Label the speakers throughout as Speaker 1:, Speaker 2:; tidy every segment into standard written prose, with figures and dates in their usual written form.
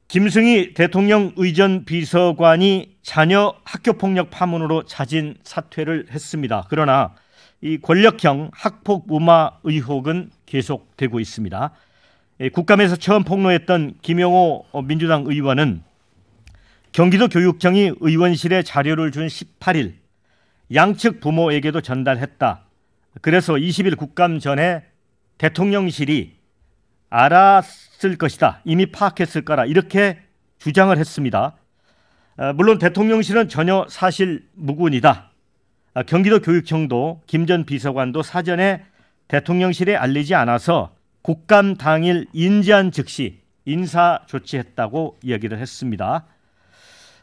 Speaker 1: 김승희 대통령 의전 비서관이 자녀 학교폭력 파문으로 자진 사퇴를 했습니다. 그러나 이 권력형 학폭 무마 의혹은 계속되고 있습니다. 국감에서 처음 폭로했던 김영호 민주당 의원은 경기도 교육청이 의원실에 자료를 준 18일 양측 부모에게도 전달했다. 그래서 20일 국감 전에 대통령실이 알았을 것이다. 이미 파악했을 거라 이렇게 주장을 했습니다. 물론 대통령실은 전혀 사실 무근이다. 경기도 교육청도 김 전 비서관도 사전에 대통령실에 알리지 않아서 국감 당일 인지한 즉시 인사 조치했다고 이야기를 했습니다.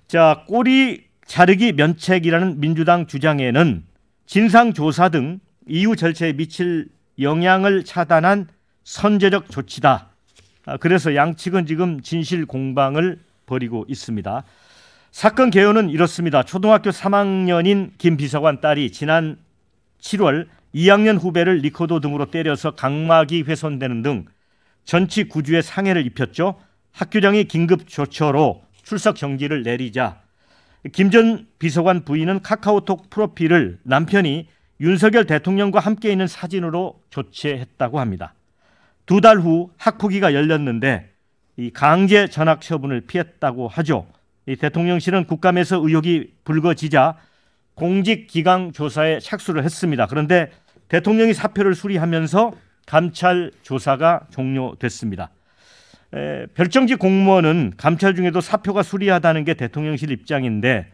Speaker 1: 자, 꼬리 자르기 면책이라는 민주당 주장에는 진상조사 등 이후 절차에 미칠 영향을 차단한 선제적 조치다. 그래서 양측은 지금 진실 공방을 벌이고 있습니다. 사건 개요는 이렇습니다. 초등학교 3학년인 김 비서관 딸이 지난 7월 2학년 후배를 리코더 등으로 때려서 각막이 훼손되는 등 전치 9주의 상해를 입혔죠. 학교장이 긴급 조처로 출석 정지를 내리자 김 전 비서관 부인은 카카오톡 프로필을 남편이 윤석열 대통령과 함께 있는 사진으로 교체했다고 합니다. 2달 후 학폭위가 열렸는데 이 강제 전학 처분을 피했다고 하죠. 이 대통령실은 국감에서 의혹이 불거지자 공직기강 조사에 착수를 했습니다. 그런데 대통령이 사표를 수리하면서 감찰 조사가 종료됐습니다. 별정직 공무원은 감찰 중에도 사표가 수리하다는 게 대통령실 입장인데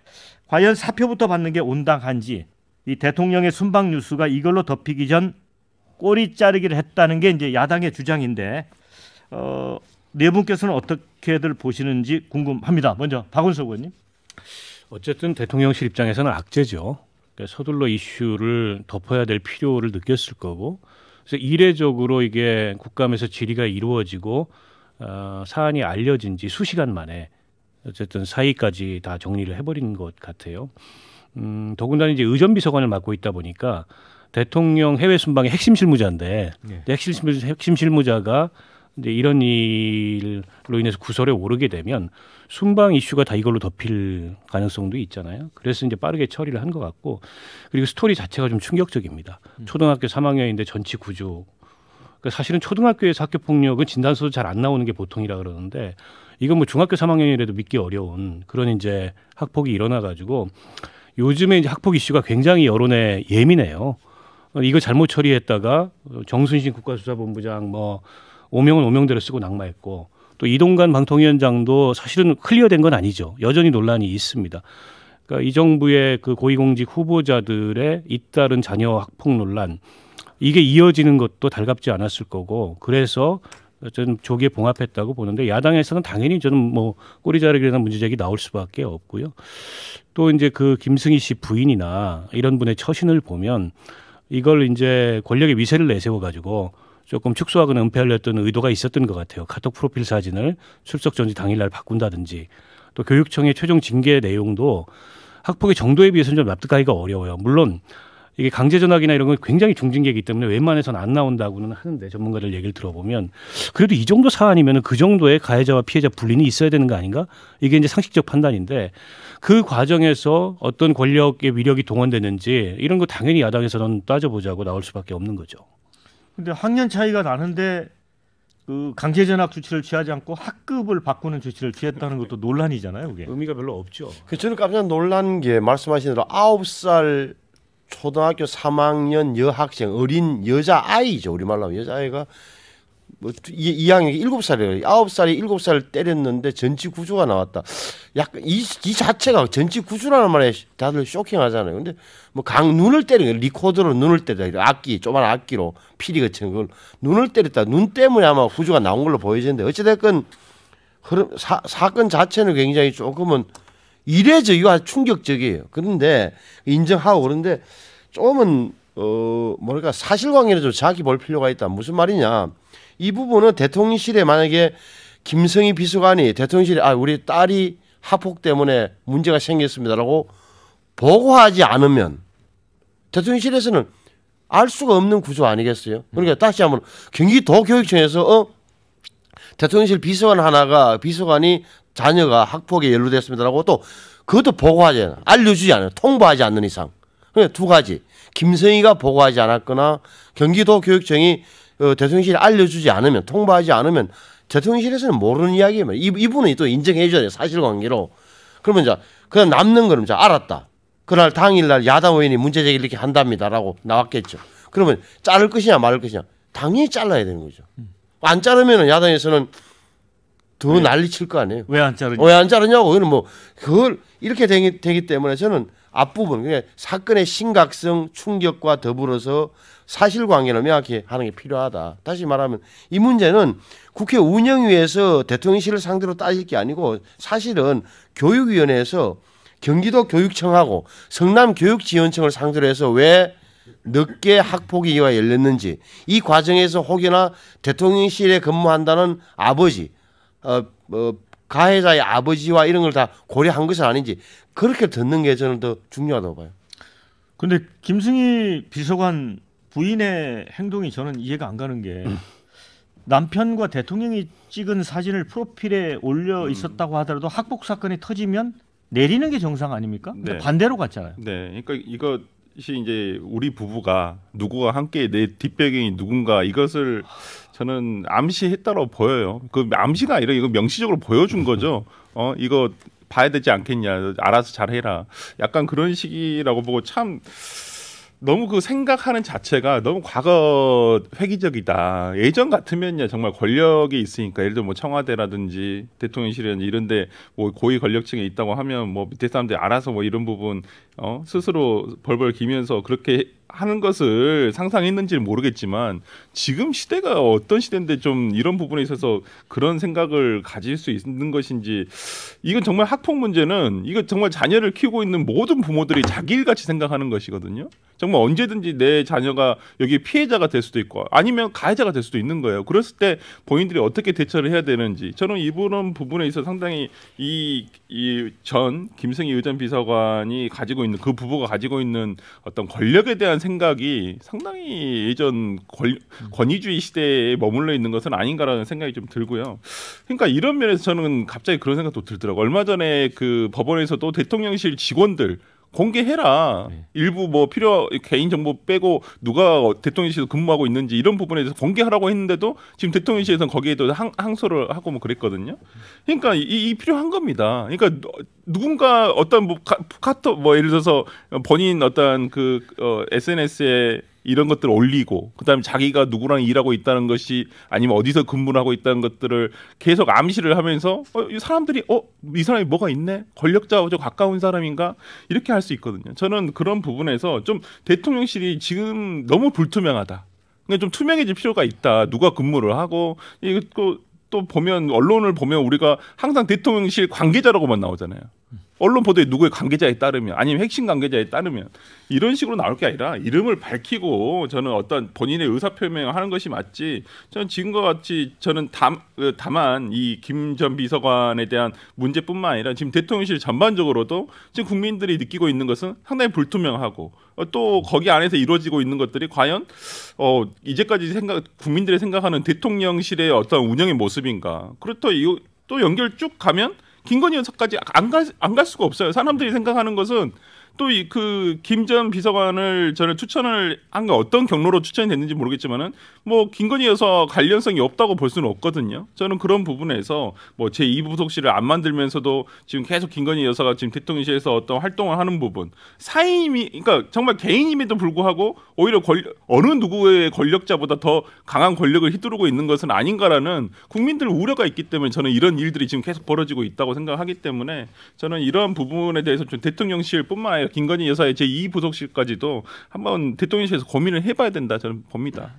Speaker 1: 과연 사표부터 받는 게 온당한지 이 대통령의 순방 뉴스가 이걸로 덮이기 전 꼬리 자르기를 했다는 게 이제 야당의 주장인데 네 분께서는 어떻게들 보시는지 궁금합니다. 먼저 박원석 의원님.
Speaker 2: 어쨌든 대통령실 입장에서는 악재죠. 그러니까 서둘러 이슈를 덮어야 될 필요를 느꼈을 거고, 그래서 이례적으로 이게 국감에서 질의가 이루어지고 사안이 알려진 지 수시간 만에 어쨌든 사의까지 다 정리를 해버린 것 같아요. 더군다나 이제 의전비서관을 맡고 있다 보니까 대통령 해외 순방의 핵심 실무자인데 네. 핵심 실무자가 이제 이런 일로 인해서 구설에 오르게 되면 순방 이슈가 다 이걸로 덮일 가능성도 있잖아요. 그래서 이제 빠르게 처리를 한 것 같고, 그리고 스토리 자체가 좀 충격적입니다. 초등학교 3학년인데 전치 9주. 그러니까 사실은 초등학교에서 학교 폭력은 진단서도 잘 안 나오는 게 보통이라 그러는데 이건 뭐 중학교 3학년이라도 믿기 어려운 그런 이제 학폭이 일어나가지고 요즘에 이제 학폭 이슈가 굉장히 여론에 예민해요. 이거 잘못 처리했다가 정순신 국가수사본부장 뭐 오명은 오명대로 쓰고 낙마했고, 또 이동관 방통위원장도 사실은 클리어된 건 아니죠. 여전히 논란이 있습니다. 그러니까 이 정부의 그 고위공직 후보자들의 잇따른 자녀 학폭 논란, 이게 이어지는 것도 달갑지 않았을 거고, 그래서 저는 조기에 봉합했다고 보는데 야당에서는 당연히 저는 뭐 꼬리 자르기라는 문제제기 나올 수밖에 없고요. 또 이제 그 김승희 씨 부인이나 이런 분의 처신을 보면 이걸 이제 권력의 위세를 내세워 가지고 조금 축소하거나 은폐하려던 의도가 있었던 것 같아요. 카톡 프로필 사진을 출석 전지 당일날 바꾼다든지, 또 교육청의 최종 징계 내용도 학폭의 정도에 비해서는 좀 납득하기가 어려워요. 물론 이게 강제 전학이나 이런 건 굉장히 중징계이기 때문에 웬만해서는 안 나온다고는 하는데, 전문가들 얘기를 들어보면 그래도 이 정도 사안이면 그 정도의 가해자와 피해자 분리는 있어야 되는 거 아닌가? 이게 이제 상식적 판단인데, 그 과정에서 어떤 권력의 위력이 동원되는지 이런 거 당연히 야당에서는 따져보자고 나올 수밖에 없는 거죠.
Speaker 1: 근데 학년 차이가 나는데 그 강제 전학 조치를 취하지 않고 학급을 바꾸는 조치를 취했다는 것도 논란이잖아요. 그게
Speaker 2: 의미가 별로 없죠.
Speaker 3: 저는 깜짝 놀란 게 말씀하신 대로 9살 초등학교 3학년 여학생, 어린 여자아이죠. 우리말로 하면 여자아이가 뭐 2학년 7살이에요. 9살이 7살 때렸는데 전치 9주가 나왔다. 약간 이 자체가 전치 9주라는 말에 다들 쇼킹하잖아요. 근데 뭐 눈을 때리는 리코더로 눈을 때리다. 악기, 조그만 악기로 피리 같은 걸 눈을 때렸다. 눈 때문에 아마 9주가 나온 걸로 보여지는데, 어찌됐건 사건 자체는 굉장히 조금은 이례적이고 아주 충격적이에요. 그런데 인정하고, 그런데 조금은 뭐랄까 사실관계를 좀 정확히 볼 필요가 있다. 무슨 말이냐? 이 부분은 대통령실에 만약에 김승희 비서관이 대통령실에 우리 딸이 학폭 때문에 문제가 생겼습니다라고 보고하지 않으면 대통령실에서는 알 수가 없는 구조 아니겠어요? 그러니까 다시 한번 경기도교육청에서 대통령실 비서관이 자녀가 학폭에 연루됐습니다라고 또 그것도 보고하지 않아요. 알려주지 않아요. 통보하지 않는 이상. 그러니까 두 가지. 김성희가 보고하지 않았거나 경기도 교육청이 대통령실에 알려주지 않으면 통보하지 않으면 대통령실에서는 모르는 이야기예요. 이분은 또 인정해 줘야 돼요. 사실관계로. 그러면 이제 그냥 남는 거는 이제 알았다. 그날 당일날 야당 의원이 문제제기 이렇게 한답니다라고 나왔겠죠. 그러면 자를 것이냐 말을 것이냐. 당연히 잘라야 되는 거죠. 안 자르면 야당에서는 더 난리 칠 거 아니에요.
Speaker 1: 왜 안 자르냐?
Speaker 3: 왜 안 자르냐고. 그거는 뭐 그걸 이렇게 되기 때문에 저는 앞부분 그냥 사건의 심각성 충격과 더불어서 사실관계를 명확히 하는 게 필요하다. 다시 말하면 이 문제는 국회 운영위에서 대통령실을 상대로 따질 게 아니고 사실은 교육위원회에서 경기도 교육청하고 성남교육지원청을 상대로 해서 왜 늦게 학폭위가 열렸는지 이 과정에서 혹여나 대통령실에 근무한다는 아버지 가해자의 아버지와 이런 걸 다 고려한 것은 아닌지 그렇게 듣는 게 저는 더 중요하다고 봐요.
Speaker 1: 근데 김승희 비서관 부인의 행동이 저는 이해가 안 가는 게 남편과 대통령이 찍은 사진을 프로필에 올려 있었다고 하더라도 학폭 사건이 터지면 내리는 게 정상 아닙니까?
Speaker 4: 네.
Speaker 1: 반대로 갔잖아요.
Speaker 4: 네, 그러니까 이것이 이제 우리 부부가 누구와 함께 내 뒷배경이 누군가 이것을 저는 암시했다고 보여요. 그 암시가 아니라 이거 명시적으로 보여준 거죠. 이거 봐야 되지 않겠냐, 알아서 잘해라. 약간 그런 식이라고 보고 참. 너무 그 생각하는 자체가 너무 과거 회귀적이다. 예전 같으면요 정말 권력이 있으니까 예를 들어 뭐 청와대라든지 대통령실이라든지 이런데 뭐 고위 권력층에 있다고 하면 뭐 밑에 사람들이 알아서 뭐 이런 부분 스스로 벌벌 기면서 그렇게 하는 것을 상상했는지는 모르겠지만 지금 시대가 어떤 시대인데 좀 이런 부분에 있어서 그런 생각을 가질 수 있는 것인지 이건 정말 학폭 문제는 이거 정말 자녀를 키우고 있는 모든 부모들이 자기 일같이 생각하는 것이거든요. 정말 언제든지 내 자녀가 여기 피해자가 될 수도 있고 아니면 가해자가 될 수도 있는 거예요. 그랬을 때 본인들이 어떻게 대처를 해야 되는지 저는 이런 부분에 있어서 상당히 이 전 김승희 의전 비서관이 가지고 있는 그 부부가 가지고 있는 어떤 권력에 대한 생각이 상당히 예전 권위주의 시대에 머물러 있는 것은 아닌가라는 생각이 좀 들고요. 그러니까 이런 면에서 저는 갑자기 그런 생각도 들더라고요. 얼마 전에 그 법원에서도 대통령실 직원들 공개해라. 네. 일부 뭐 개인 정보 빼고 누가 대통령실에서 근무하고 있는지 이런 부분에 대해서 공개하라고 했는데도 지금 대통령실에서는 거기에도 항소를 하고 뭐 그랬거든요. 그러니까 이 필요한 겁니다. 그러니까 누군가 어떤 뭐 카톡 뭐 예를 들어서 본인 어떤 그 SNS에 이런 것들을 올리고 그다음에 자기가 누구랑 일하고 있다는 것이 아니면 어디서 근무를 하고 있다는 것들을 계속 암시를 하면서 이 사람들이 이 사람이 뭐가 있네? 권력자와 좀 가까운 사람인가? 이렇게 할 수 있거든요. 저는 그런 부분에서 좀 대통령실이 지금 너무 불투명하다. 그러니까 좀 투명해질 필요가 있다. 누가 근무를 하고 이거 또 보면 언론을 보면 우리가 항상 대통령실 관계자라고만 나오잖아요. 언론 보도에 누구의 관계자에 따르면 아니면 핵심 관계자에 따르면 이런 식으로 나올 게 아니라 이름을 밝히고 저는 어떤 본인의 의사표명을 하는 것이 맞지. 저는 지금과 같이 저는 다만 이 김 전 비서관에 대한 문제뿐만 아니라 지금 대통령실 전반적으로도 지금 국민들이 느끼고 있는 것은 상당히 불투명하고 또 거기 안에서 이루어지고 있는 것들이 과연 이제까지 국민들이 생각하는 대통령실의 어떤 운영의 모습인가. 그렇다 또 연결 쭉 가면 김건희 여사까지 안 갈 수가 없어요. 사람들이 생각하는 것은 또 그 김 전 비서관을 저는 추천을 한 게 어떤 경로로 추천이 됐는지 모르겠지만은 뭐 김건희 여사 관련성이 없다고 볼 수는 없거든요. 저는 그런 부분에서 뭐 제2부속실을 안 만들면서도 지금 계속 김건희 여사가 지금 대통령실에서 어떤 활동을 하는 부분 사임이 그러니까 정말 개인임에도 불구하고 오히려 어느 누구의 권력자보다 더 강한 권력을 휘두르고 있는 것은 아닌가라는 국민들 우려가 있기 때문에 저는 이런 일들이 지금 계속 벌어지고 있다고 생각하기 때문에 저는 이러한 부분에 대해서 좀 대통령실뿐만 아니라 김건희 여사의 제2부속실까지도 한번 대통령실에서 고민을 해봐야 된다 저는 봅니다.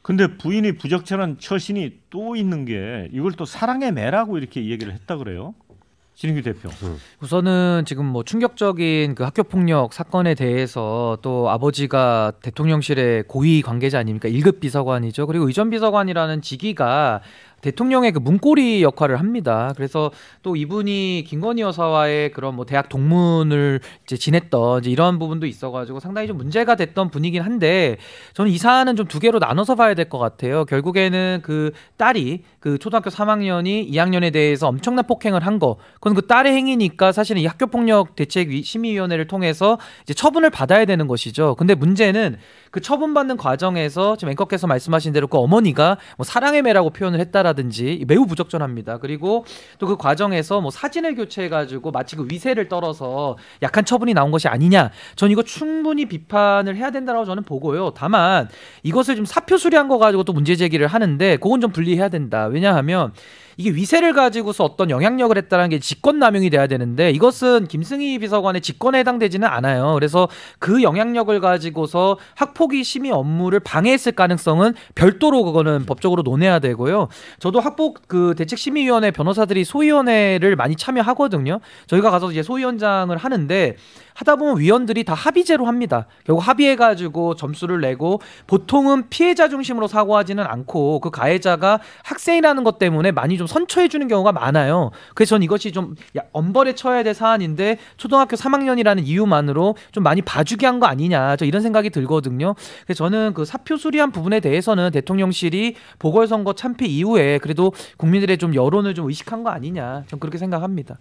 Speaker 1: 근데 부인이 부적절한 처신이 또 있는 게 이걸 또 사랑의 매라고 이렇게 얘기를 했다 그래요. 진인규 대표.
Speaker 5: 우선은 지금 뭐 충격적인 그 학교 폭력 사건에 대해서 또 아버지가 대통령실의 고위 관계자 아닙니까? 1급 비서관이죠. 그리고 의전 비서관이라는 직위가 대통령의 그 문고리 역할을 합니다. 그래서 또 이분이 김건희 여사와의 그런 뭐 대학 동문을 이제 지냈던 이제 이런 부분도 있어가지고 상당히 좀 문제가 됐던 분이긴 한데 저는 이 사안은 좀 두 개로 나눠서 봐야 될 것 같아요. 결국에는 그 딸이 그 초등학교 3학년이 2학년에 대해서 엄청난 폭행을 한 거, 그건 그 딸의 행위니까 사실은 이 학교폭력 대책심의위원회를 통해서 이제 처분을 받아야 되는 것이죠. 근데 문제는 그 처분받는 과정에서 지금 앵커께서 말씀하신 대로 그 어머니가 뭐 사랑의 매라고 표현을 했다라든지 매우 부적절합니다. 그리고 또 그 과정에서 뭐 사진을 교체해가지고 마치 그 위세를 떨어서 약한 처분이 나온 것이 아니냐. 전 이거 충분히 비판을 해야 된다고 저는 보고요. 다만 이것을 좀 사표 수리한 거 가지고 또 문제 제기를 하는데 그건 좀 분리해야 된다. 왜냐하면 이게 위세를 가지고서 어떤 영향력을 했다는 게 직권남용이 돼야 되는데 이것은 김승희 비서관의 직권에 해당되지는 않아요. 그래서 그 영향력을 가지고서 학폭위 심의 업무를 방해했을 가능성은 별도로 그거는 법적으로 논해야 되고요. 저도 학폭 그 대책심의위원회 변호사들이 소위원회를 많이 참여하거든요. 저희가 가서 이제 소위원장을 하는데 하다 보면 위원들이 다 합의제로 합니다. 결국 합의해가지고 점수를 내고 보통은 피해자 중심으로 사고하지는 않고 그 가해자가 학생이라는 것 때문에 많이 좀 선처해주는 경우가 많아요. 그래서 전 이것이 좀 엄벌에 처해야 될 사안인데 초등학교 3학년이라는 이유만으로 좀 많이 봐주게 한 거 아니냐, 저 이런 생각이 들거든요. 그래서 저는 그 사표 수리한 부분에 대해서는 대통령실이 보궐선거 참패 이후에 그래도 국민들의 좀 여론을 좀 의식한 거 아니냐, 전 그렇게 생각합니다.